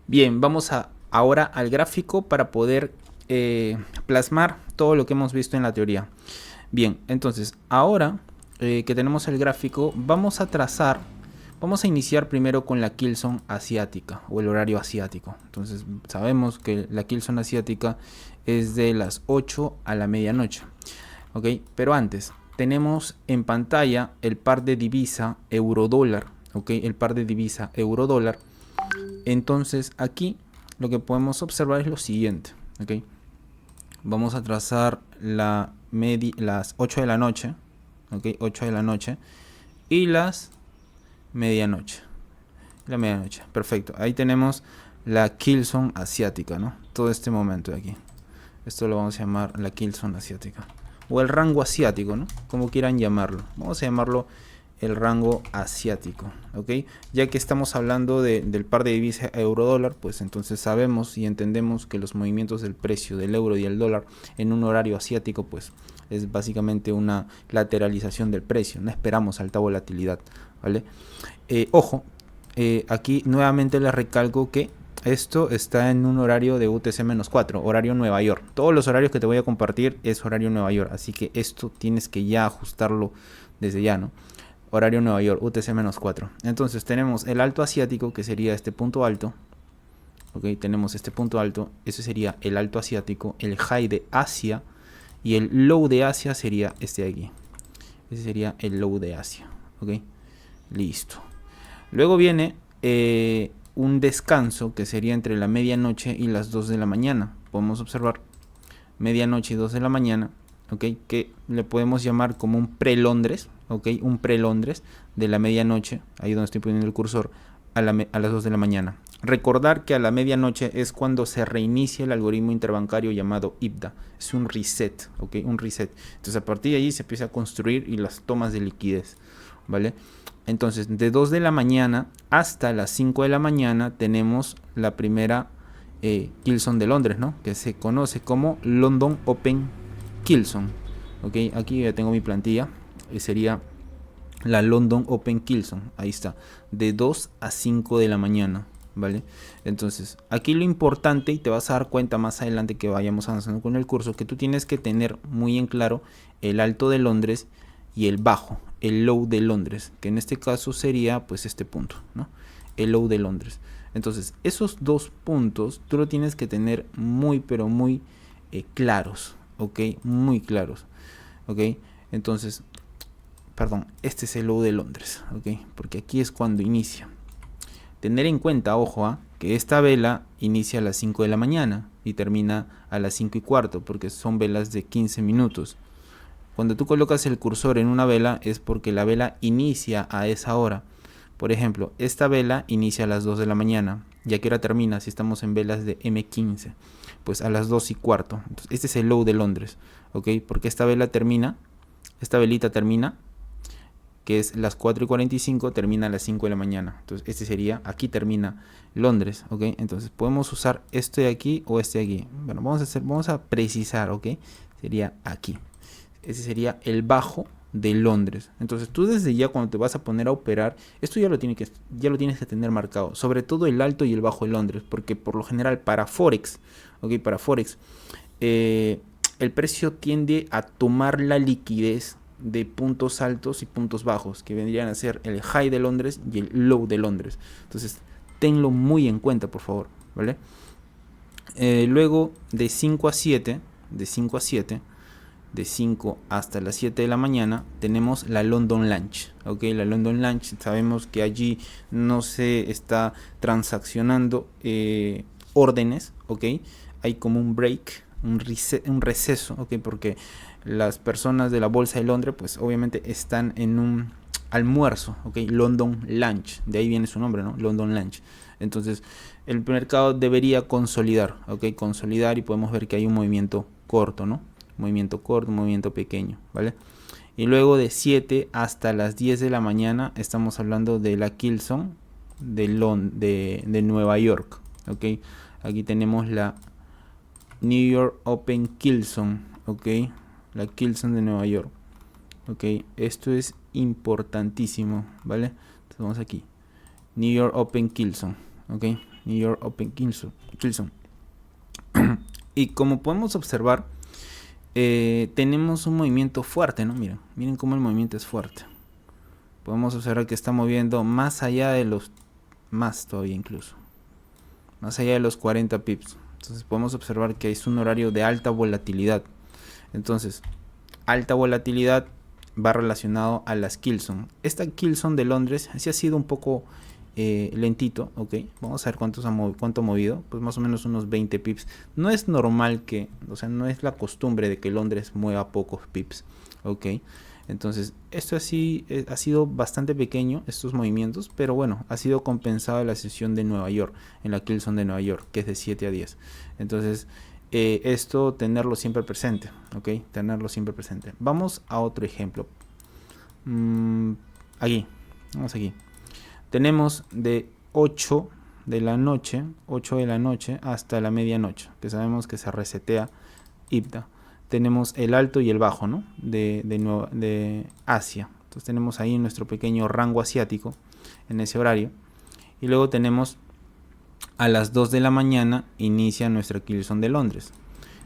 Bien, vamos ahora al gráfico para poder plasmar todo lo que hemos visto en la teoría. Bien, entonces ahora que tenemos el gráfico, vamos a iniciar primero con la Killzone asiática o el horario asiático. Entonces sabemos que la Killzone asiática es de las 8 a la medianoche. ¿Ok? Pero antes tenemos en pantalla el par de divisa euro-dólar. ¿Ok? El par de divisa euro-dólar. Entonces aquí lo que podemos observar es lo siguiente. ¿Ok? Vamos a trazar las 8 de la noche. ¿Ok? 8 de la noche. Y las medianoche. La medianoche. Perfecto. Ahí tenemos la Killzone asiática, ¿no? Todo este momento de aquí. Esto lo vamos a llamar la Killzone asiática. O el rango asiático, ¿no? Como quieran llamarlo. Vamos a llamarlo el rango asiático, ¿ok? Ya que estamos hablando del par de divisa euro-dólar, pues entonces sabemos y entendemos que los movimientos del precio del euro y el dólar en un horario asiático, pues es básicamente una lateralización del precio. No esperamos alta volatilidad, ¿vale? Ojo, aquí nuevamente les recalco que esto está en un horario de UTC-4, horario Nueva York. Todos los horarios que te voy a compartir es horario Nueva York, así que esto tienes que ya ajustarlo desde ya, ¿no? Horario Nueva York, UTC-4. Entonces tenemos el alto asiático, que sería este punto alto. Ok, tenemos este punto alto, ese sería el alto asiático, el high de Asia, y el low de Asia sería este de aquí. Ese sería el low de Asia. Ok, listo. Luego viene un descanso que sería entre la medianoche y las 2 de la mañana. Podemos observar medianoche y 2 de la mañana, ¿ok? Que le podemos llamar como un pre-Londres, ¿ok? Un pre-Londres de la medianoche, ahí donde estoy poniendo el cursor, a las 2 de la mañana. Recordar que a la medianoche es cuando se reinicia el algoritmo interbancario llamado IBDA. Es un reset, ¿ok? Un reset. Entonces a partir de ahí se empieza a construir y las tomas de liquidez, ¿vale? Entonces de 2 de la mañana hasta las 5 de la mañana tenemos la primera Killzone de Londres, ¿no? Que se conoce como London Open Killzone. ¿Ok? Aquí ya tengo mi plantilla. Sería la London Open Killzone. Ahí está. De 2 a 5 de la mañana. ¿Vale? Entonces, aquí lo importante, y te vas a dar cuenta más adelante que vayamos avanzando con el curso, que tú tienes que tener muy en claro el alto de Londres y el bajo, el low de Londres, que en este caso sería pues este punto, ¿no? El low de Londres. Entonces, esos dos puntos tú lo tienes que tener muy, pero muy claros, ¿ok? Muy claros, ¿ok? Entonces, perdón, este es el low de Londres, ¿ok? Porque aquí es cuando inicia. Tener en cuenta, ojo, que esta vela inicia a las 5 de la mañana y termina a las 5 y cuarto, porque son velas de 15 minutos. Cuando tú colocas el cursor en una vela es porque la vela inicia a esa hora. Por ejemplo, esta vela inicia a las 2 de la mañana. ¿Y a qué hora termina? Si estamos en velas de M15, pues a las 2 y cuarto. Entonces, este es el low de Londres, ¿ok? Porque esta vela termina, esta velita termina, que es las 4 y 45, termina a las 5 de la mañana. Entonces, este sería, aquí termina Londres, ¿ok? Entonces, podemos usar este de aquí o este de aquí. Bueno, vamos a precisar, ¿ok? Sería aquí. Ese sería el bajo de Londres. Entonces tú desde ya cuando te vas a poner a operar, esto ya lo tienes que tener marcado, sobre todo el alto y el bajo de Londres, porque por lo general para Forex, ¿ok? Para Forex, el precio tiende a tomar la liquidez de puntos altos y puntos bajos, que vendrían a ser el high de Londres y el low de Londres. Entonces tenlo muy en cuenta, por favor, ¿vale? Luego de 5 a 7, de 5 hasta las 7 de la mañana tenemos la London Lunch, ¿ok? La London Lunch, sabemos que allí no se está transaccionando órdenes, ¿ok? Hay como un break, un receso, ¿ok? Porque las personas de la bolsa de Londres pues obviamente están en un almuerzo, ¿ok? London Lunch, de ahí viene su nombre, ¿no? London Lunch. Entonces el mercado debería consolidar, ¿ok? Consolidar, y podemos ver que hay un movimiento corto, ¿no? Movimiento corto, movimiento pequeño, ¿vale? Y luego de 7 hasta las 10 de la mañana estamos hablando de la Killzone de Nueva York, ¿ok? Aquí tenemos la New York Open Kilson, ok, la Kilson de Nueva York, ok, esto es importantísimo, ¿vale? Entonces vamos aquí, New York Open Kilson, ok, New York Open Kilson. Y como podemos observar, tenemos un movimiento fuerte, ¿no? Miren cómo el movimiento es fuerte. Podemos observar que está moviendo más allá de los, más todavía incluso, más allá de los 40 pips. Entonces podemos observar que es un horario de alta volatilidad. Entonces, alta volatilidad va relacionado a las Kilson. Esta Kilson de Londres sí ha sido un poco lentito, ok. Vamos a ver cuánto ha movido. Pues más o menos unos 20 pips. No es normal que, o sea, no es la costumbre de que Londres mueva pocos pips, ok. Entonces, esto así ha sido bastante pequeño, estos movimientos, pero bueno, ha sido compensado en la sesión de Nueva York, en la Kilson de Nueva York, que es de 7 a 10. Entonces, esto tenerlo siempre presente, ok, tenerlo siempre presente. Vamos a otro ejemplo. Aquí, vamos aquí. Tenemos de 8 de la noche hasta la medianoche, que sabemos que se resetea IPDA. Tenemos el alto y el bajo, ¿no? de Asia. Entonces tenemos ahí nuestro pequeño rango asiático en ese horario. Y luego tenemos a las 2 de la mañana inicia nuestra Kilson de Londres.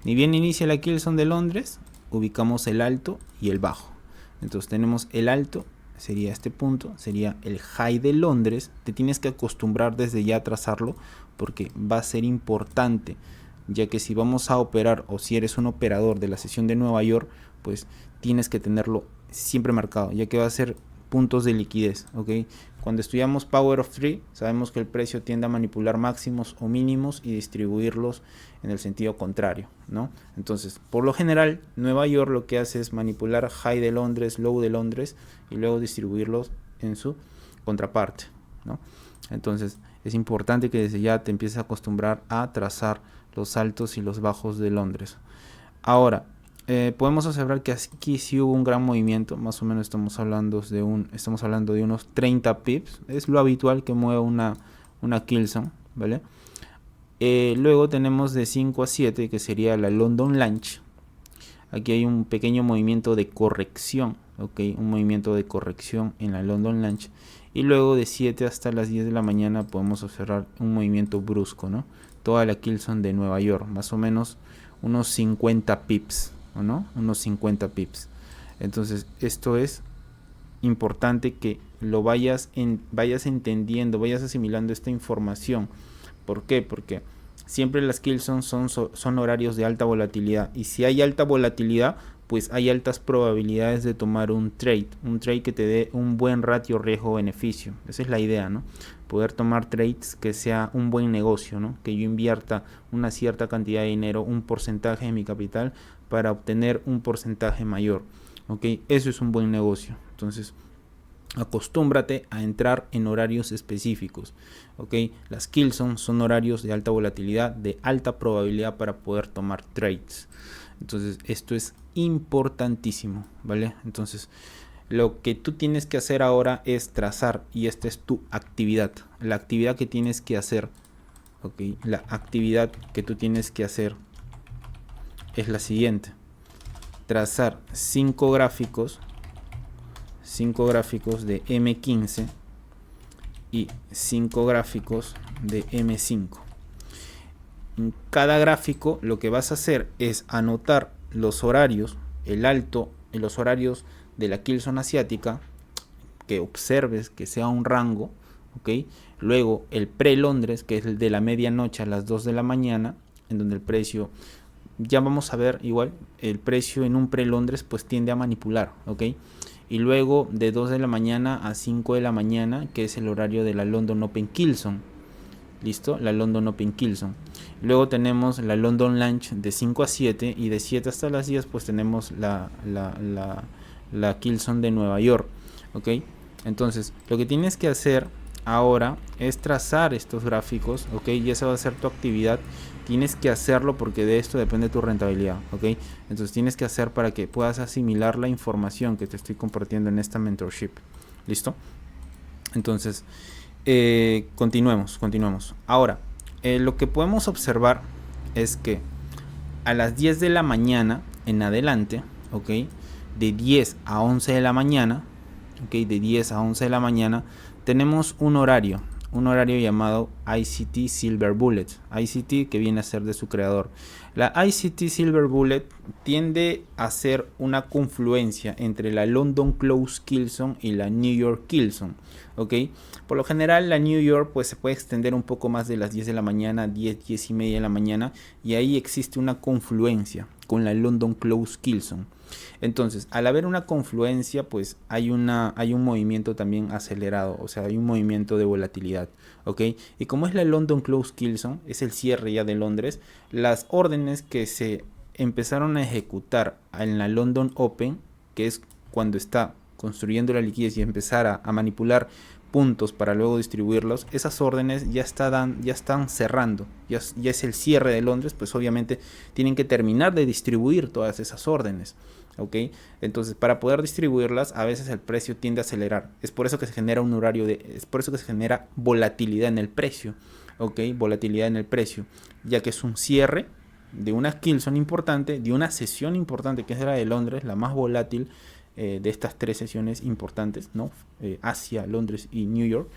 Ni bien inicia la Kilson de Londres, ubicamos el alto y el bajo. Entonces tenemos el alto, sería este punto, sería el high de Londres. Te tienes que acostumbrar desde ya a trazarlo porque va a ser importante, ya que si vamos a operar o si eres un operador de la sesión de Nueva York, pues tienes que tenerlo siempre marcado, ya que va a ser puntos de liquidez, ¿ok? Cuando estudiamos Power of Three, sabemos que el precio tiende a manipular máximos o mínimos y distribuirlos en el sentido contrario, ¿no? Entonces, por lo general, Nueva York lo que hace es manipular high de Londres, low de Londres y luego distribuirlos en su contraparte, ¿no? Entonces, es importante que desde ya te empieces a acostumbrar a trazar los altos y los bajos de Londres. Ahora, podemos observar que aquí sí hubo un gran movimiento, más o menos estamos hablando de unos 30 pips, es lo habitual que mueva una Kilson, ¿vale? Luego tenemos de 5 a 7, que sería la London Lunch. Aquí hay un pequeño movimiento de corrección, ¿ok? Un movimiento de corrección en la London Lunch. Y luego de 7 hasta las 10 de la mañana podemos observar un movimiento brusco, ¿no? Toda la Kilson de Nueva York, más o menos unos 50 pips, ¿o no? Unos 50 pips. Entonces, esto es importante que lo vayas entendiendo, vayas asimilando esta información. ¿Por qué? Porque siempre las Kilson son horarios de alta volatilidad. Y si hay alta volatilidad, pues hay altas probabilidades de tomar un trade que te dé un buen ratio riesgo-beneficio. Esa es la idea, ¿no? Poder tomar trades que sea un buen negocio, ¿no? Que yo invierta una cierta cantidad de dinero, un porcentaje de mi capital para obtener un porcentaje mayor, ¿ok? Eso es un buen negocio. Entonces, acostúmbrate a entrar en horarios específicos, ¿ok? Las Kilson son horarios de alta volatilidad, de alta probabilidad para poder tomar trades. Entonces, esto es importantísimo, ¿vale? Entonces, lo que tú tienes que hacer ahora es trazar, y esta es tu actividad, la actividad que tienes que hacer, ¿ok? La actividad que tú tienes que hacer es la siguiente: trazar 5 gráficos de M15 y 5 gráficos de M5. En cada gráfico lo que vas a hacer es anotar los horarios, el alto y los horarios de la Kilson asiática, que observes que sea un rango, ¿ok? Luego el pre-Londres, que es el de la medianoche a las 2 de la mañana, en donde el precio, ya vamos a ver igual, el precio en un pre-Londres pues tiende a manipular, ¿ok? Y luego de 2 de la mañana a 5 de la mañana, que es el horario de la London Open Kilson. ¿Listo? La London Open Kilson. Luego tenemos la London Lunch de 5 a 7 y de 7 hasta las 10 pues tenemos la Kilson de Nueva York, ¿ok? Entonces, lo que tienes que hacer ahora es trazar estos gráficos, ¿ok? Y esa va a ser tu actividad. Tienes que hacerlo porque de esto depende tu rentabilidad, ¿ok? Entonces tienes que hacer para que puedas asimilar la información que te estoy compartiendo en esta mentorship. ¿Listo? Entonces, continuemos. Ahora, lo que podemos observar es que a las 10 de la mañana en adelante, ¿ok? De 10 a 11 de la mañana, ¿ok? De 10 a 11 de la mañana tenemos un horario llamado ICT Silver Bullet. ICT, que viene a ser de su creador. La ICT Silver Bullet tiende a ser una confluencia entre la London Close Killzone y la New York Killzone, ¿ok? Por lo general la New York pues se puede extender un poco más de las 10 de la mañana, 10 y media de la mañana, y ahí existe una confluencia con la London Close Killzone. Entonces, al haber una confluencia, pues hay un movimiento también acelerado, o sea, hay un movimiento de volatilidad, ¿ok? Y como es la London Close Killzone, es el cierre ya de Londres, las órdenes que se empezaron a ejecutar en la London Open, que es cuando está construyendo la liquidez y empezar a manipular puntos para luego distribuirlos, esas órdenes ya están cerrando, ya es el cierre de Londres, pues obviamente tienen que terminar de distribuir todas esas órdenes, ¿ok? Entonces, para poder distribuirlas, a veces el precio tiende a acelerar. Es por eso que se genera es por eso que se genera volatilidad en el precio, ¿ok? Volatilidad en el precio, ya que es un cierre de una Killzone importante, de una sesión importante que es la de Londres, la más volátil de estas tres sesiones importantes, ¿no? Asia, Londres y New York.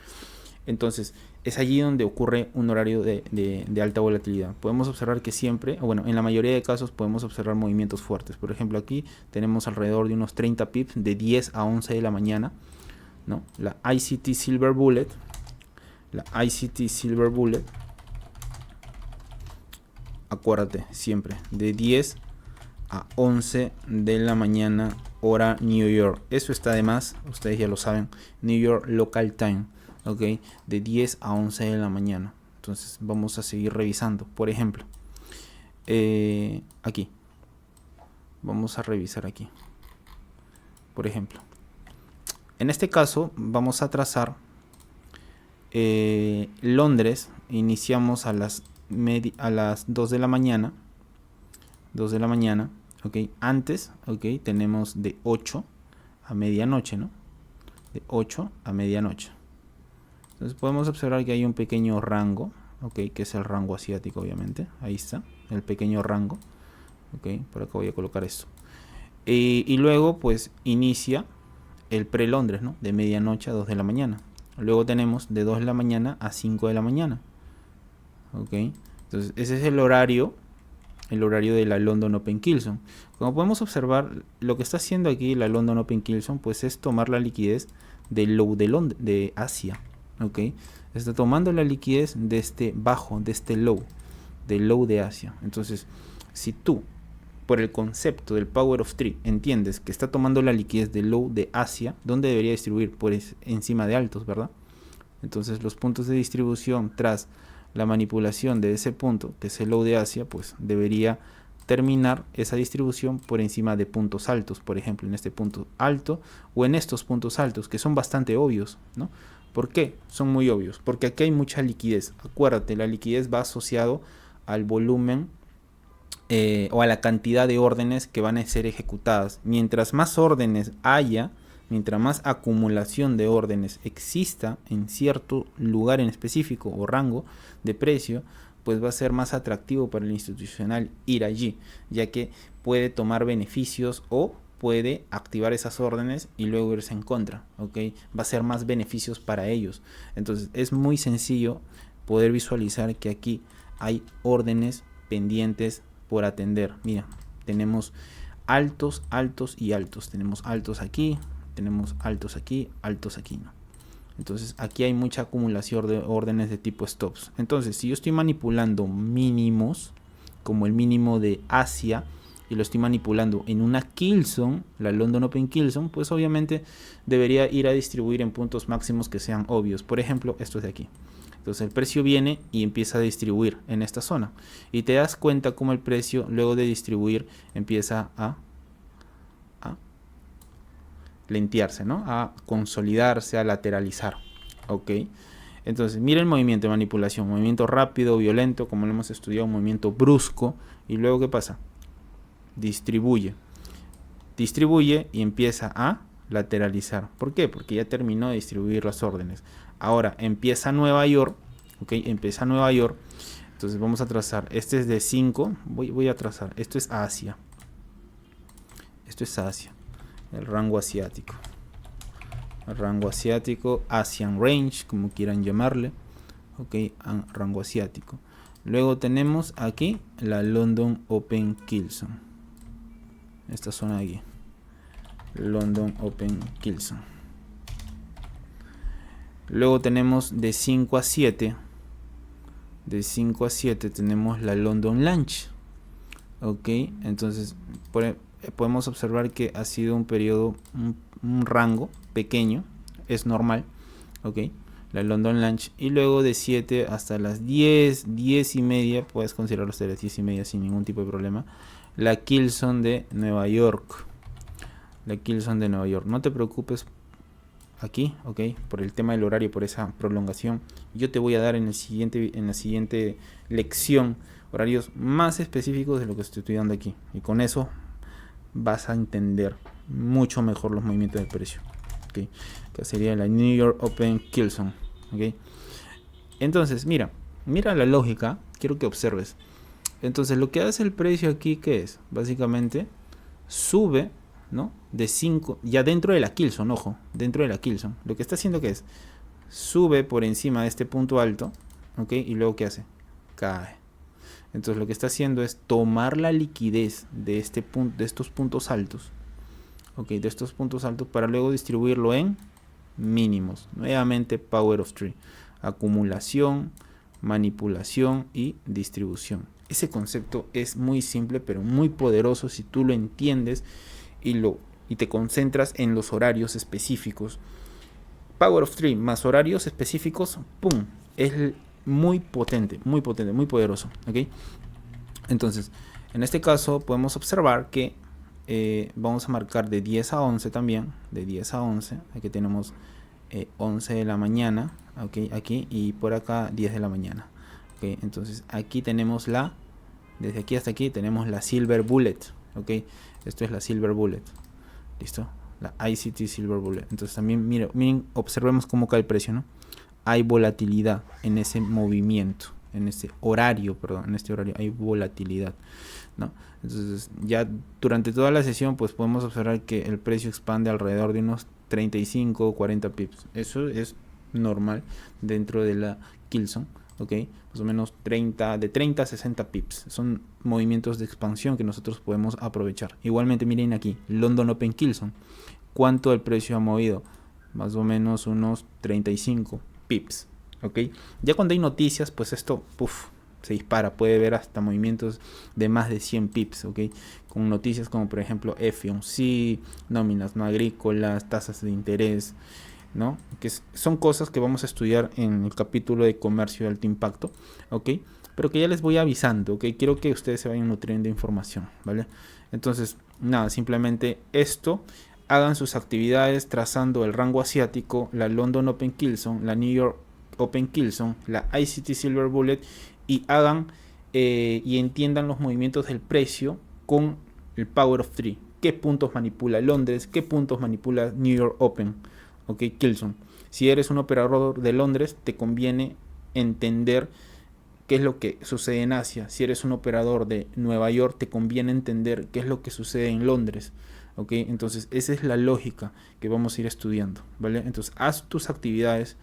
Entonces, es allí donde ocurre un horario de alta volatilidad. Podemos observar que siempre, bueno, en la mayoría de casos podemos observar movimientos fuertes. Por ejemplo, aquí tenemos alrededor de unos 30 pips de 10 a 11 de la mañana, ¿no? La ICT Silver Bullet, acuérdate siempre, de 10 a 11 de la mañana hora New York. Eso está de más, ustedes ya lo saben, New York Local Time, ok, de 10 a 11 de la mañana. Entonces vamos a seguir revisando. Por ejemplo, aquí vamos a revisar aquí. Por ejemplo, en este caso vamos a trazar Londres. Iniciamos a las 2 de la mañana. 2 de la mañana, ok. Antes, ok, tenemos de 8 a medianoche, ¿no? De 8 a medianoche. Entonces podemos observar que hay un pequeño rango, ok, que es el rango asiático, obviamente. Ahí está, el pequeño rango, ok. Por acá voy a colocar esto. Y luego, pues, inicia el pre-Londres, ¿no? De medianoche a 2 de la mañana. Luego tenemos de 2 de la mañana a 5 de la mañana, ok. Entonces ese es el horario de la London Open Killzone. Como podemos observar, lo que está haciendo aquí la London Open Killzone pues es tomar la liquidez del low de Asia, ¿ok? Está tomando la liquidez de este bajo, de este low, del low de Asia. Entonces, si tú, por el concepto del Power of Three, entiendes que está tomando la liquidez del low de Asia, ¿dónde debería distribuir? Pues encima de altos, ¿verdad? Entonces, los puntos de distribución tras la manipulación de ese punto, que es el low de Asia, pues debería terminar esa distribución por encima de puntos altos, por ejemplo en este punto alto o en estos puntos altos, que son bastante obvios, ¿no? ¿Por qué? Son muy obvios, porque aquí hay mucha liquidez. Acuérdate, la liquidez va asociado al volumen o a la cantidad de órdenes que van a ser ejecutadas. Mientras más órdenes haya, mientras más acumulación de órdenes exista en cierto lugar en específico o rango de precio, pues va a ser más atractivo para el institucional ir allí, ya que puede tomar beneficios o puede activar esas órdenes y luego irse en contra, ¿ok? Va a ser más beneficios para ellos. Entonces es muy sencillo poder visualizar que aquí hay órdenes pendientes por atender. Mira, tenemos altos, altos y altos. Tenemos altos aquí, tenemos altos aquí, ¿no? Entonces aquí hay mucha acumulación de órdenes de tipo stops. Entonces si yo estoy manipulando mínimos, como el mínimo de Asia, y lo estoy manipulando en una Killzone, la London Open Killzone, pues obviamente debería ir a distribuir en puntos máximos que sean obvios. Por ejemplo, esto es de aquí. Entonces el precio viene y empieza a distribuir en esta zona. Y te das cuenta cómo el precio, luego de distribuir, empieza a lentearse, ¿no? A consolidarse, a lateralizar, ¿ok? Entonces, mira el movimiento de manipulación, movimiento rápido, violento, como lo hemos estudiado, un movimiento brusco, y luego, ¿qué pasa? Distribuye y empieza a lateralizar. ¿Por qué? Porque ya terminó de distribuir las órdenes. Ahora, empieza Nueva York, ¿ok? Empieza Nueva York Entonces vamos a trazar. Este es de 5. Voy a trazar. Esto es Asia. Esto es Asia. El rango asiático. El rango asiático. Asian Range, como quieran llamarle. Ok, rango asiático. Luego tenemos aquí la London Open Kilson. Esta zona de aquí. London Open Kilson. Luego tenemos de 5 a 7. De 5 a 7 tenemos la London Lunch. Ok, entonces podemos observar que ha sido un periodo, un rango pequeño, es normal. Ok, la London Lunch. Y luego de 7 hasta las 10, 10 y media, puedes considerarlo hasta las 10 y media sin ningún tipo de problema. La Kilson de Nueva York. La Kilson de Nueva York. No te preocupes aquí, ok, por el tema del horario, por esa prolongación. Yo te voy a dar en la siguiente lección horarios más específicos de lo que estoy dando aquí. Y con eso vas a entender mucho mejor los movimientos del precio. Okay. Que sería la New York Open Kilson. Okay. Entonces, mira la lógica. Quiero que observes. Entonces, lo que hace el precio aquí, ¿qué es? Básicamente, sube, ¿no? De 5, ya dentro de la Kilson, ojo, dentro de la Kilson. Lo que está haciendo, ¿qué es? Sube por encima de este punto alto, ¿ok? Y luego, ¿qué hace? Cae. Entonces, lo que está haciendo es tomar la liquidez de este punto, de estos puntos altos, ¿ok? De estos puntos altos para luego distribuirlo en mínimos. Nuevamente, Power of Three. Acumulación, manipulación y distribución. Ese concepto es muy simple, pero muy poderoso si tú lo entiendes y te concentras en los horarios específicos. Power of Three más horarios específicos, ¡pum! Es muy potente, muy poderoso. ¿Okay? Entonces, en este caso podemos observar que vamos a marcar de 10 a 11 también. De 10 a 11, aquí tenemos 11 de la mañana, ¿okay? Aquí y por acá 10 de la mañana. ¿Okay? Entonces aquí tenemos desde aquí hasta aquí tenemos la Silver Bullet. ¿Okay? Esto es la Silver Bullet. ¿Listo? La ICT Silver Bullet. Entonces también miren, observemos cómo cae el precio, ¿no? Hay volatilidad en ese movimiento, en este horario hay volatilidad, ¿no? Entonces ya durante toda la sesión pues podemos observar que el precio expande alrededor de unos 35 o 40 pips. Eso es normal dentro de la Kilson. ¿Ok? Más o menos de 30 a 60 pips. Son movimientos de expansión que nosotros podemos aprovechar. Igualmente, miren aquí, London Open Kilson. ¿Cuánto el precio ha movido? Más o menos unos 35 pips. ¿Ok? Ya cuando hay noticias, pues esto se dispara. Puede ver hasta movimientos de más de 100 pips. ¿Ok? Con noticias como por ejemplo FOMC, nóminas no agrícolas, tasas de interés, ¿no? Que son cosas que vamos a estudiar en el capítulo de comercio de alto impacto, ¿ok? Pero que ya les voy avisando, ¿ok? Quiero que ustedes se vayan nutriendo de información, ¿vale? Entonces, nada, simplemente esto, hagan sus actividades trazando el rango asiático, la London Open Kilson, la New York Open Kilson, la ICT Silver Bullet y hagan y entiendan los movimientos del precio con el Power of Three. ¿Qué puntos manipula Londres? ¿Qué puntos manipula New York Open? Ok, Kilson. Si eres un operador de Londres, te conviene entender qué es lo que sucede en Asia. Si eres un operador de Nueva York, te conviene entender qué es lo que sucede en Londres. Ok, entonces esa es la lógica que vamos a ir estudiando, ¿vale? Entonces haz tus actividades,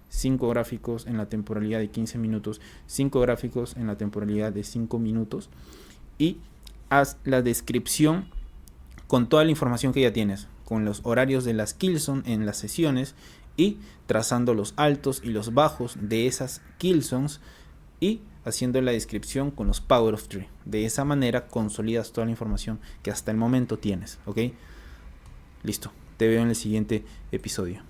5 gráficos en la temporalidad de 15 minutos, 5 gráficos en la temporalidad de 5 minutos y haz la descripción con toda la información que ya tienes, con los horarios de las Kilson en las sesiones y trazando los altos y los bajos de esas Kilsons y haciendo la descripción con los Power of Three. De esa manera consolidas toda la información que hasta el momento tienes, ¿ok? Listo, te veo en el siguiente episodio.